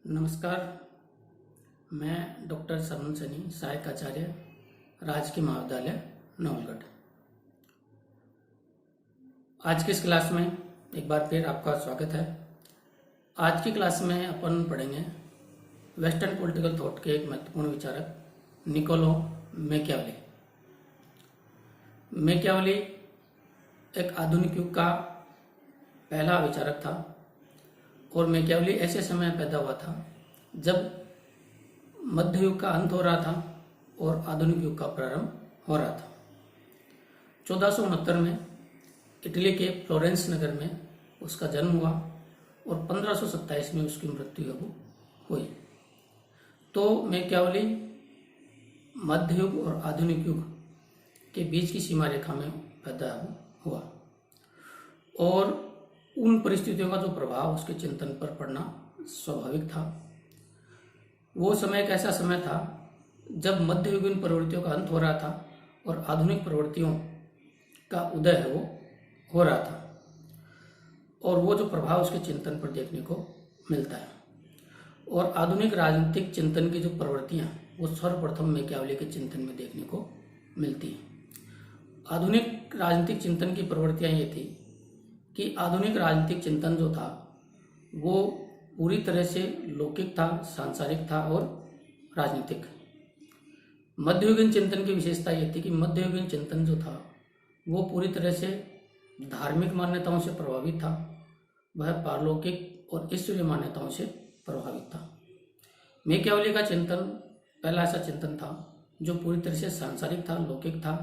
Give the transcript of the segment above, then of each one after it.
नमस्कार। मैं डॉक्टर सरमन सैनी, सहायक आचार्य, राजकीय महाविद्यालय नवलगढ़। आज की इस क्लास में एक बार फिर आपका स्वागत है। आज की क्लास में अपन पढ़ेंगे वेस्टर्न पॉलिटिकल थॉट के एक महत्वपूर्ण विचारक निकोलो मैकियावेली। मैकियावेली एक आधुनिक युग का पहला विचारक था और मैकियावेली ऐसे समय पैदा हुआ था जब मध्य युग का अंत हो रहा था और आधुनिक युग का प्रारंभ हो रहा था। 1469 में इटली के फ्लोरेंस नगर में उसका जन्म हुआ और 1527 में उसकी मृत्यु हुई। तो मैकियावेली मध्य युग और आधुनिक युग के बीच की सीमा रेखा में पैदा हुआ और उन परिस्थितियों का जो प्रभाव उसके चिंतन पर पड़ना स्वाभाविक था। वो समय एक ऐसा समय था जब मध्ययुगीन प्रवृत्तियों का अंत हो रहा था और आधुनिक प्रवृत्तियों का उदय है वो हो रहा था और वो जो प्रभाव उसके चिंतन पर देखने को मिलता है। और आधुनिक राजनीतिक चिंतन की जो प्रवृत्तियां वो सर्वप्रथम मैकियावेली के चिंतन में देखने को मिलती हैं। आधुनिक राजनीतिक चिंतन की प्रवृत्तियां ये थी कि आधुनिक राजनीतिक चिंतन जो था वो पूरी तरह से लौकिक था, सांसारिक था और राजनीतिक। मध्ययुगीन चिंतन की विशेषता ये थी कि मध्ययुगीन चिंतन जो था वो पूरी तरह से धार्मिक मान्यताओं से प्रभावित था, वह पारलौकिक और ईश्वरीय मान्यताओं से प्रभावित था। मैकियावेली का चिंतन पहला ऐसा चिंतन था जो पूरी तरह से सांसारिक था, लौकिक था,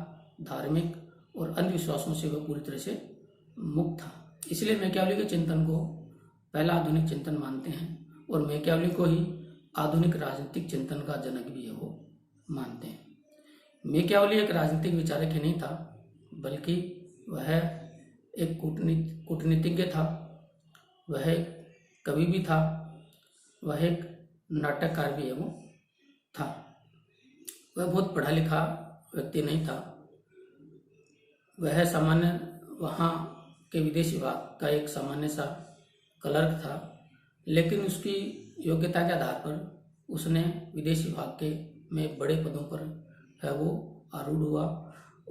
धार्मिक और अंधविश्वासों से वह पूरी तरह से मुक्त था। इसलिए मैकियावेली के चिंतन को पहला आधुनिक चिंतन मानते हैं और मैकियावेली को ही आधुनिक राजनीतिक चिंतन का जनक भी है वो मानते हैं। मैकियावेली एक राजनीतिक विचारक ही नहीं था बल्कि वह एक कूटनीतिज्ञ था, वह एक कवि भी था, वह एक नाटककार भी है वो था। वह बहुत पढ़ा लिखा व्यक्ति नहीं था, वह सामान्य वहाँ के विदेश विभाग का एक सामान्य सा क्लर्क था, लेकिन उसकी योग्यता के आधार पर उसने विदेश विभाग के में बड़े पदों पर है वो आरूढ़ हुआ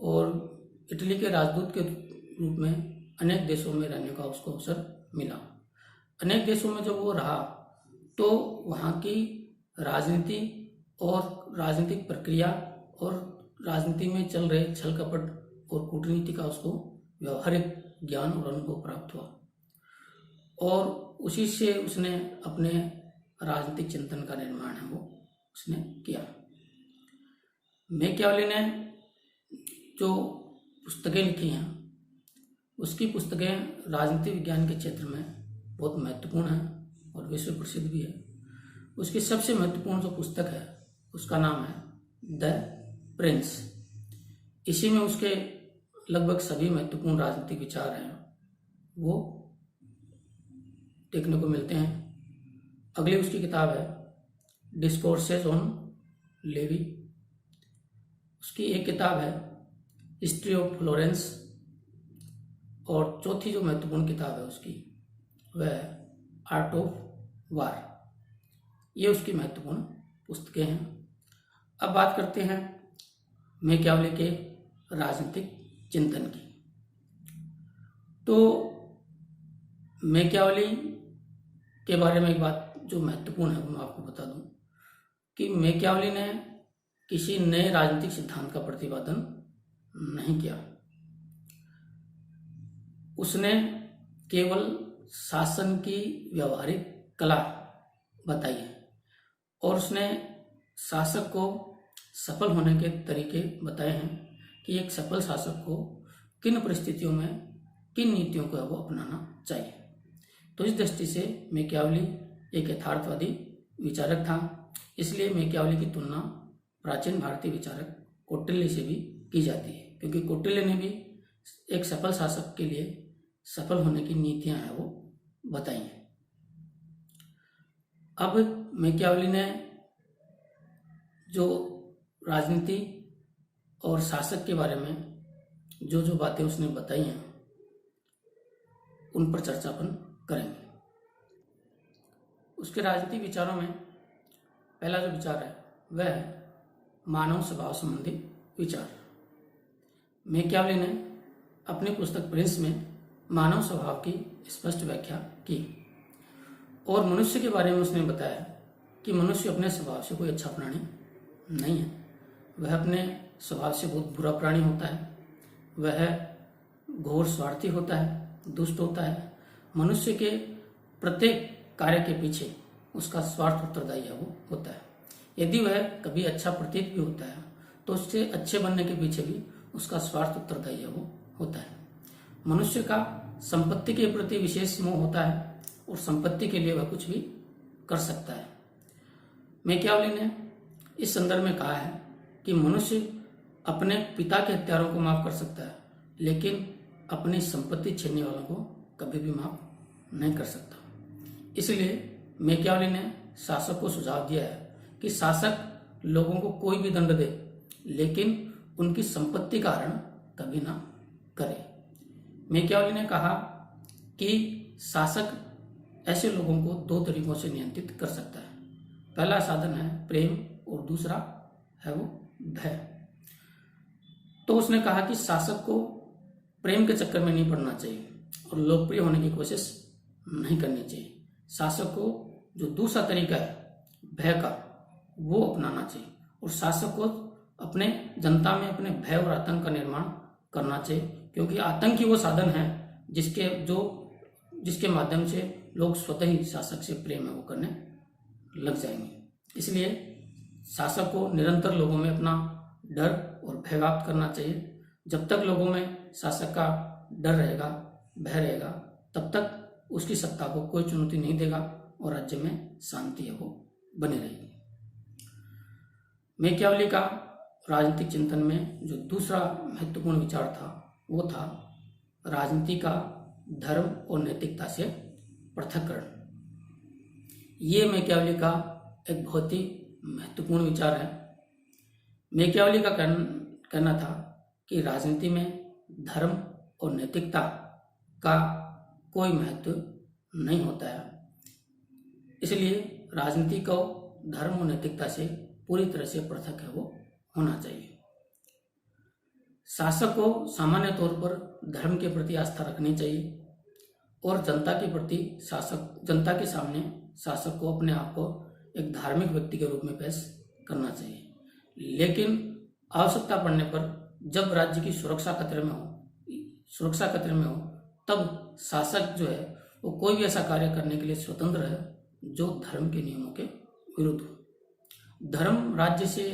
और इटली के राजदूत के रूप में अनेक देशों में रहने का उसको अवसर मिला। अनेक देशों में जब वो रहा तो वहाँ की राजनीति और राजनीतिक प्रक्रिया और राजनीति में चल रहे छल कपट और कूटनीति का उसको व्यवहारिक ज्ञान और अनुभव प्राप्त हुआ और उसी से उसने अपने राजनीतिक चिंतन का निर्माण है वो उसने किया। मैकियावेली ने जो पुस्तकें लिखी हैं उसकी पुस्तकें राजनीति विज्ञान के क्षेत्र में बहुत महत्वपूर्ण हैं और विश्व प्रसिद्ध भी है। उसकी सबसे महत्वपूर्ण जो पुस्तक है उसका नाम है द प्रिंस। इसी में उसके लगभग सभी महत्वपूर्ण राजनीतिक विचार हैं वो देखने को मिलते हैं। अगली उसकी किताब है डिस्कोर्सेस ऑन लेवी। उसकी एक किताब है हिस्ट्री ऑफ फ्लोरेंस और चौथी जो महत्वपूर्ण किताब है उसकी वह है आर्ट ऑफ वार। ये उसकी महत्वपूर्ण पुस्तकें हैं। अब बात करते हैं मैकियावेली के राजनीतिक चिंतन की। तो मैकियावेली के बारे में एक बात जो महत्वपूर्ण है वो मैं आपको बता दूं कि मैकियावेली ने किसी नए राजनीतिक सिद्धांत का प्रतिपादन नहीं किया। उसने केवल शासन की व्यवहारिक कला बताई है और उसने शासक को सफल होने के तरीके बताए हैं कि एक सफल शासक को किन परिस्थितियों में किन नीतियों को वो अपनाना चाहिए। तो इस दृष्टि से मैकियावेली एक यथार्थवादी विचारक था। इसलिए मैकियावेली की तुलना प्राचीन भारतीय विचारक कौटिल्य से भी की जाती है, क्योंकि कौटिल्य ने भी एक सफल शासक के लिए सफल होने की नीतियां हैं वो बताई हैं। अब मैकियावेली ने जो राजनीति और शासक के बारे में जो जो बातें उसने बताई हैं उन पर चर्चा अपन करेंगे। उसके राजनीतिक विचारों में पहला जो विचार है वह है मानव स्वभाव संबंधी विचार। मैकियावेली ने अपनी पुस्तक प्रिंस में मानव स्वभाव की स्पष्ट व्याख्या की और मनुष्य के बारे में उसने बताया कि मनुष्य अपने स्वभाव से कोई अच्छा प्राणी नहीं है। वह अपने स्वभाव से बहुत बुरा प्राणी होता है। वह घोर स्वार्थी होता है, दुष्ट होता है। मनुष्य के प्रत्येक कार्य के पीछे उसका स्वार्थ उत्तरदायी है वो होता है। यदि वह कभी अच्छा प्रतीत भी होता है तो उससे अच्छे बनने के पीछे भी उसका स्वार्थ उत्तरदायी है वो होता है। मनुष्य का संपत्ति के प्रति विशेष मोह होता है और संपत्ति के लिए वह कुछ भी कर सकता है। मैकियावेली ने इस संदर्भ में कहा है कि मनुष्य अपने पिता के हत्यारों को माफ कर सकता है, लेकिन अपनी संपत्ति छीनने वालों को कभी भी माफ नहीं कर सकता। इसलिए मैकियावेली ने शासक को सुझाव दिया है कि शासक लोगों को कोई भी दंड दे, लेकिन उनकी संपत्ति का हरण कभी ना करे। मैकियावेली ने कहा कि शासक ऐसे लोगों को दो तरीकों से नियंत्रित कर सकता है। पहला साधन है प्रेम और दूसरा है वो भय। तो उसने कहा कि शासक को प्रेम के चक्कर में नहीं पड़ना चाहिए और लोकप्रिय होने की कोशिश नहीं करनी चाहिए। शासक को जो दूसरा तरीका है भय का, वो अपनाना चाहिए और शासक को अपने जनता में अपने भय और आतंक का निर्माण करना चाहिए, क्योंकि आतंक ही वो साधन है जिसके माध्यम से लोग स्वतः ही शासक से प्रेम है वो करने लग जाएंगे। इसलिए शासक को निरंतर लोगों में अपना डर और भय व्याप्त करना चाहिए। जब तक लोगों में शासक का डर रहेगा, भय रहेगा, तब तक उसकी सत्ता को कोई चुनौती नहीं देगा और राज्य में शांति है वो बनी रहेगी। मैकियावेली का राजनीतिक चिंतन में जो दूसरा महत्वपूर्ण विचार था वो था राजनीति का धर्म और नैतिकता से पृथक्करण। ये मैकियावेली का एक बहुत ही महत्वपूर्ण विचार है। मैकियावेली का कहना था कि राजनीति में धर्म और नैतिकता का कोई महत्व नहीं होता है, इसलिए राजनीति को धर्म और नैतिकता से पूरी तरह से पृथक है वो होना चाहिए। शासक को सामान्य तौर पर धर्म के प्रति आस्था रखनी चाहिए और जनता के सामने शासक को अपने आप को एक धार्मिक व्यक्ति के रूप में पेश करना चाहिए। लेकिन आवश्यकता पड़ने पर जब राज्य की सुरक्षा खतरे में हो तब शासक जो है वो कोई भी ऐसा कार्य करने के लिए स्वतंत्र है जो धर्म के नियमों के विरुद्ध हो। धर्म राज्य से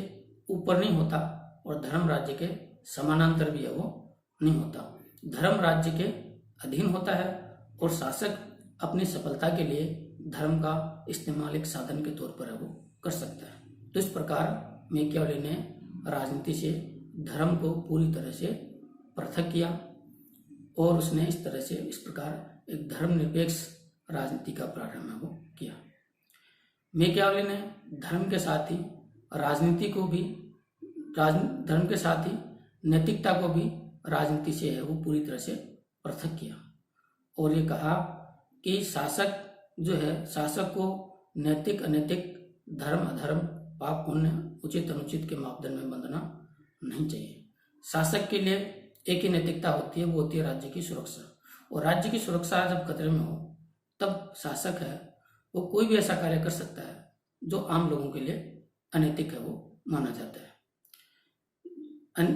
ऊपर नहीं होता और धर्म राज्य के समानांतर भी है वो नहीं होता। धर्म राज्य के अधीन होता है और शासक अपनी सफलता के लिए धर्म का इस्तेमाल एक साधन के तौर पर है वो कर सकता है। तो इस प्रकार मैकियावेली ने राजनीति से धर्म को पूरी तरह से पृथक किया और उसने इस प्रकार एक धर्मनिरपेक्ष राजनीति का प्रारंभ है वो किया। मैकियावेली ने धर्म के साथ ही नैतिकता को भी राजनीति से है वो पूरी तरह से पृथक किया और ये कहा कि शासक को नैतिक अनैतिक, धर्म अधर्म, पाप पुण्य, उचित अनुचित के मापदंड में बंधना नहीं चाहिए। शासक के लिए एक ही नैतिकता होती है, वो होती है राज्य की सुरक्षा। और राज्य की सुरक्षा जब खतरे में हो तब शासक है वो कोई भी ऐसा कार्य कर सकता है जो आम लोगों के लिए अनैतिक है वो माना जाता है।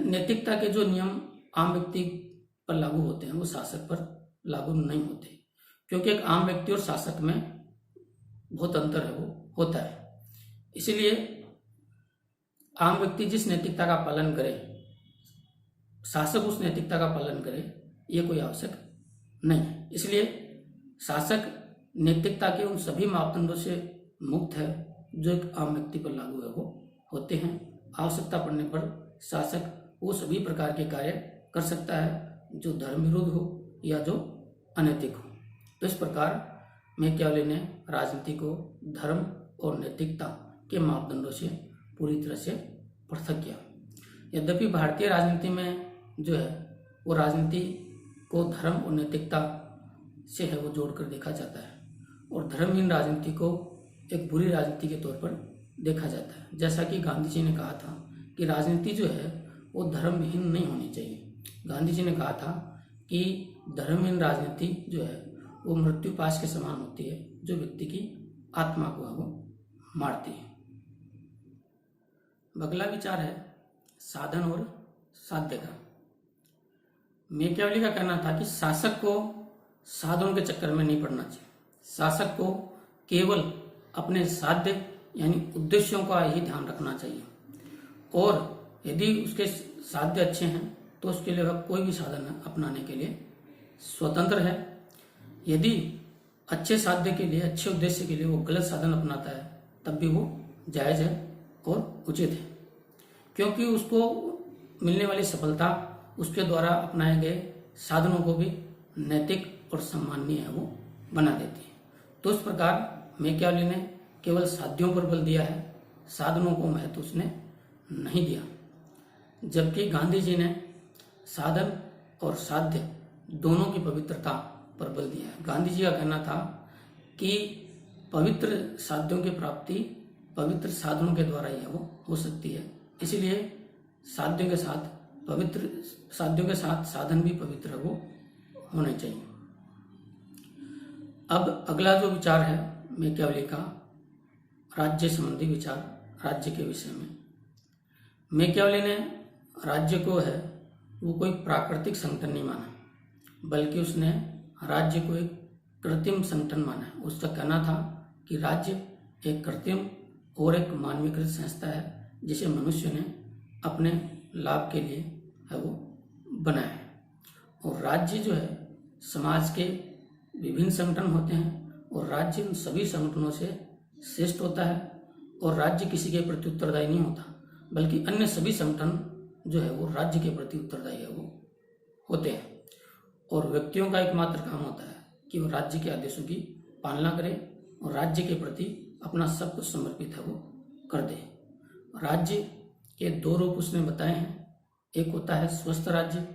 नैतिकता के जो नियम आम व्यक्ति पर लागू होते हैं वो शासक पर लागू नहीं होते, क्योंकि एक आम व्यक्ति और शासक में बहुत अंतर है वो होता है। इसलिए आम व्यक्ति जिस नैतिकता का पालन करे, शासक उस नैतिकता का पालन करे, ये कोई आवश्यक नहीं है। इसलिए शासक नैतिकता के उन सभी मापदंडों से मुक्त है जो एक आम व्यक्ति पर लागू है वो होते हैं। आवश्यकता पड़ने पर शासक वो सभी प्रकार के कार्य कर सकता है जो धर्म विरुद्ध हो या जो अनैतिक हो। तो इस प्रकार मैकियावेली ने राजनीति को धर्म और नैतिकता के मापदंडों से पूरी तरह से पृथक किया। यद्यपि भारतीय राजनीति में जो है वो राजनीति को धर्म और नैतिकता से है वो जोड़कर देखा जाता है और धर्महीन राजनीति को एक बुरी राजनीति के तौर पर देखा जाता है। जैसा कि गांधी जी ने कहा था कि राजनीति जो है वो धर्महीन नहीं होनी चाहिए। गांधी जी ने कहा था कि धर्महीन राजनीति जो है वो मृत्यु पाश के समान होती है, जो व्यक्ति की आत्मा को है वो मारती है। अगला विचार है साधन और साध्य का। मैकियावेली का कहना था कि शासक को साधनों के चक्कर में नहीं पड़ना चाहिए। शासक को केवल अपने साध्य यानी उद्देश्यों का ही ध्यान रखना चाहिए, और यदि उसके साध्य अच्छे हैं तो उसके लिए वह कोई भी साधन अपनाने के लिए स्वतंत्र है। यदि अच्छे साध्य के लिए, अच्छे उद्देश्य के लिए वो गलत साधन अपनाता है तब भी वो जायज है और उचित है, क्योंकि उसको मिलने वाली सफलता उसके द्वारा अपनाए गए साधनों को भी नैतिक और सम्माननीय है वो बना देती है। तो इस प्रकार मैकियावेली ने केवल साध्यों पर बल दिया है, साधनों को महत्व उसने नहीं दिया, जबकि गांधी जी ने साधन और साध्य दोनों की पवित्रता पर बल दिया है। गांधी जी का कहना था कि पवित्र साध्यों की प्राप्ति पवित्र साधनों के द्वारा ही है वो हो सकती है, इसलिए साध्यों के साथ साधन भी पवित्र है वो होने चाहिए। अब अगला जो विचार है मैकियावेली का, राज्य संबंधी विचार, राज्य के विषय में। मैकियावेली ने राज्य को है वो कोई प्राकृतिक संगठन नहीं माना, बल्कि उसने राज्य को एक कृत्रिम संगठन माना है। उसका कहना था कि राज्य एक कृत्रिम और एक मानवीकृत संस्था है जिसे मनुष्य ने अपने लाभ के लिए है वो बनाया है। और राज्य जो है समाज के विभिन्न संगठन होते हैं और राज्य उन सभी संगठनों से श्रेष्ठ होता है, और राज्य किसी के प्रति उत्तरदायी नहीं होता, बल्कि अन्य सभी संगठन जो है वो राज्य के प्रति उत्तरदायी है वो होते हैं। और व्यक्तियों का एकमात्र काम होता है कि वो राज्य के आदेशों की पालना करे और राज्य के प्रति अपना सब कुछ समर्पित है वो कर दे। राज्य के दो रूप उसने बताए हैं। एक होता है स्वस्थ राज्य,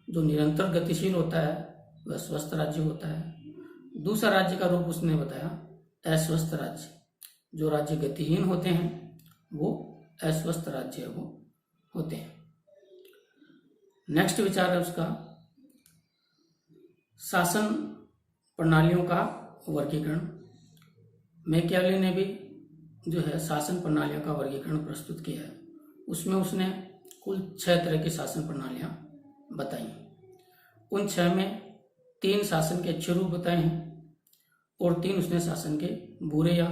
जो निरंतर गतिशील होता है वह स्वस्थ राज्य होता है। दूसरा राज्य का रूप उसने बताया अस्वस्थ राज्य, जो राज्य गतिहीन होते हैं वो अस्वस्थ राज्य है वो होते हैं। नेक्स्ट विचार है उसका शासन प्रणालियों का वर्गीकरण। मैकियावेली ने भी जो है शासन प्रणालियों का वर्गीकरण प्रस्तुत किया है। उसमें उसने कुल 6 तरह की शासन प्रणालियां बताई। उन 6 में 3 शासन के अच्छे रूप बताए हैं और 3 उसने शासन के बुरे या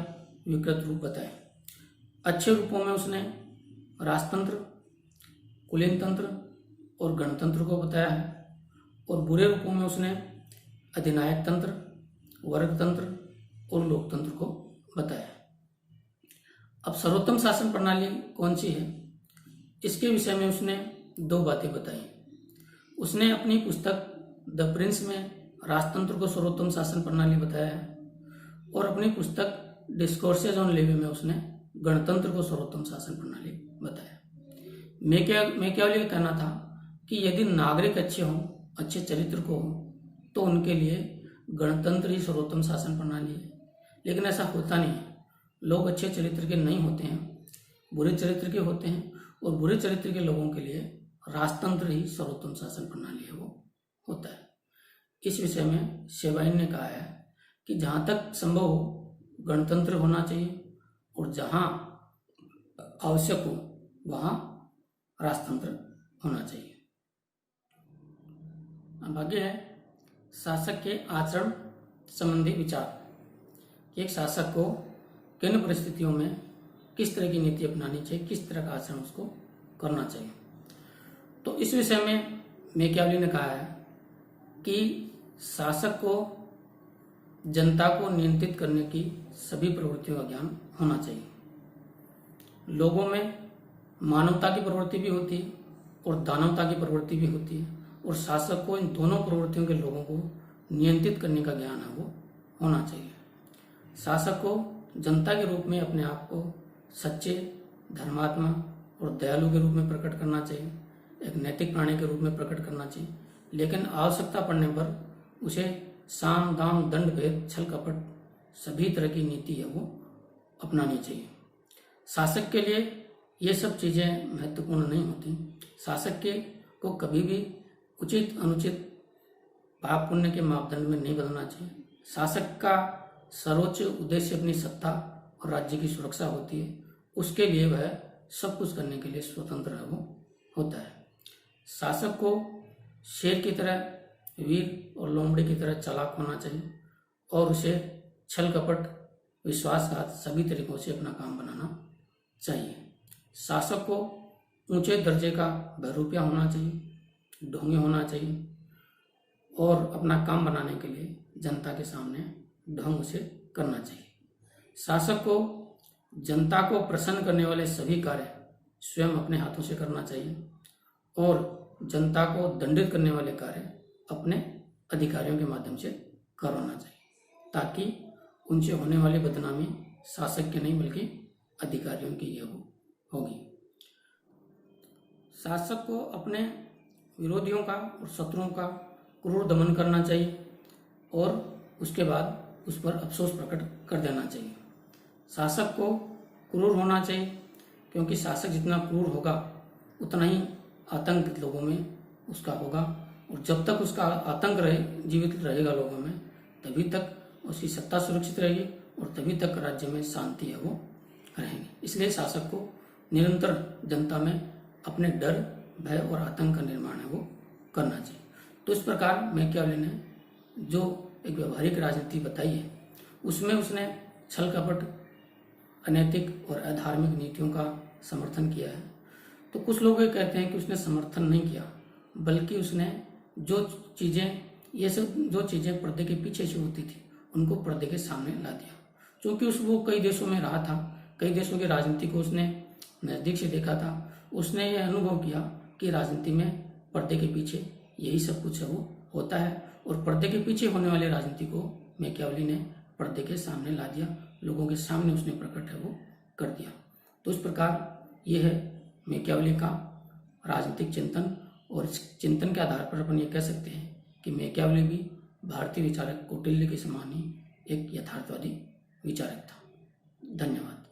विकृत रूप बताए। अच्छे रूपों में उसने राजतंत्र, कुलीन तंत्र और गणतंत्र को बताया है, और बुरे रूपों में उसने अधिनायक तंत्र, वर्गतंत्र और लोकतंत्र को बताया। अब सर्वोत्तम शासन प्रणाली कौन सी है, इसके विषय में उसने 2 बातें बताई। उसने अपनी पुस्तक द प्रिंस में राजतंत्र को सर्वोत्तम शासन प्रणाली बताया है, और अपनी पुस्तक डिस्कोर्सेज ऑन लिविंग में उसने गणतंत्र को सर्वोत्तम शासन प्रणाली बताया। मैकियावेली का कहना था कि यदि नागरिक अच्छे हों, अच्छे चरित्र को हों, तो उनके लिए गणतंत्र ही सर्वोत्तम शासन प्रणाली है। लेकिन ऐसा होता नहीं है। लोग अच्छे चरित्र के नहीं होते हैं, बुरे चरित्र के होते हैं, और बुरे चरित्र के लोगों के लिए राजतंत्र ही सर्वोत्तम शासन प्रणाली है वो होता है। इस विषय में शेवाइन ने कहा है कि जहाँ तक संभव हो गणतंत्र होना चाहिए, और जहाँ आवश्यक हो वहाँ राजतंत्र होना चाहिए। अब आगे है शासक के आचरण संबंधी विचार। एक शासक को किन परिस्थितियों में किस तरह की नीति अपनानी चाहिए, किस तरह का आचरण उसको करना चाहिए। तो इस विषय में मैकियावेली ने कहा है कि शासक को जनता को नियंत्रित करने की सभी प्रवृत्तियों का ज्ञान होना चाहिए। लोगों में मानवता की प्रवृत्ति भी होती है और दानवता की प्रवृत्ति भी होती है, और शासक को इन दोनों प्रवृत्तियों के लोगों को नियंत्रित करने का ज्ञान है वो होना चाहिए। शासक को जनता के रूप में अपने आप को सच्चे, धर्मात्मा और दयालु के रूप में प्रकट करना चाहिए, एक नैतिक प्राणी के रूप में प्रकट करना चाहिए, लेकिन आवश्यकता पड़ने पर उसे साम दाम दंड भेद छल कपट सभी तरह की नीति है वो अपनानी चाहिए। शासक के लिए ये सब चीज़ें महत्वपूर्ण नहीं होती। शासक के को कभी भी उचित अनुचित पाप पुण्य के मापदंड में नहीं बदलना चाहिए। शासक का सर्वोच्च उद्देश्य अपनी सत्ता और राज्य की सुरक्षा होती है। उसके लिए वह सब कुछ करने के लिए स्वतंत्र है वो होता है। शासक को शेर की तरह वीर और लोमड़ी की तरह चालाक होना चाहिए और उसे छल कपट विश्वासघात सभी तरीकों से अपना काम बनाना चाहिए। शासक को ऊंचे दर्जे का बहरूपिया होना चाहिए, ढोंगी होना चाहिए और अपना काम बनाने के लिए जनता के सामने ढंग से करना चाहिए। शासक को जनता को प्रसन्न करने वाले सभी कार्य स्वयं अपने हाथों से करना चाहिए और जनता को दंडित करने वाले कार्य अपने अधिकारियों के माध्यम से करवाना चाहिए, ताकि उनसे होने वाली बदनामी शासक की नहीं बल्कि अधिकारियों की ये होगी। शासक को अपने विरोधियों का और शत्रुओं का क्रूर दमन करना चाहिए और उसके बाद उस पर अफसोस प्रकट कर देना चाहिए। शासक को क्रूर होना चाहिए, क्योंकि शासक जितना क्रूर होगा उतना ही आतंक लोगों में उसका होगा और जब तक उसका आतंक जीवित रहेगा लोगों में, तभी तक उसकी सत्ता सुरक्षित रहेगी और तभी तक राज्य में शांति है वो रहेगी। इसलिए शासक को निरंतर जनता में अपने डर, भय और आतंक का निर्माण है वो करना चाहिए। तो इस प्रकार मैकियावेली ने जो एक व्यवहारिक राजनीति बताई है, उसमें उसने छल कपट, अनैतिक और अधार्मिक नीतियों का समर्थन किया है। तो कुछ लोग ये कहते हैं कि उसने समर्थन नहीं किया, बल्कि उसने जो चीज़ें पर्दे के पीछे से होती थी उनको पर्दे के सामने ला दिया। क्योंकि वो कई देशों में रहा था, कई देशों की राजनीति को उसने नज़दीक से देखा था। उसने ये अनुभव किया कि राजनीति में पर्दे के पीछे यही सब कुछ है वो होता है और पर्दे के पीछे होने वाली राजनीति को मैकियावेली ने पर्दे के सामने ला दिया, लोगों के सामने उसने प्रकट है वो कर दिया। तो इस प्रकार ये है मैकियावेली का राजनीतिक चिंतन और इस चिंतन के आधार पर अपन ये कह सकते हैं कि मैकियावेली भी भारतीय विचारक कौटिल्य के समान ही एक यथार्थवादी विचारक था। धन्यवाद।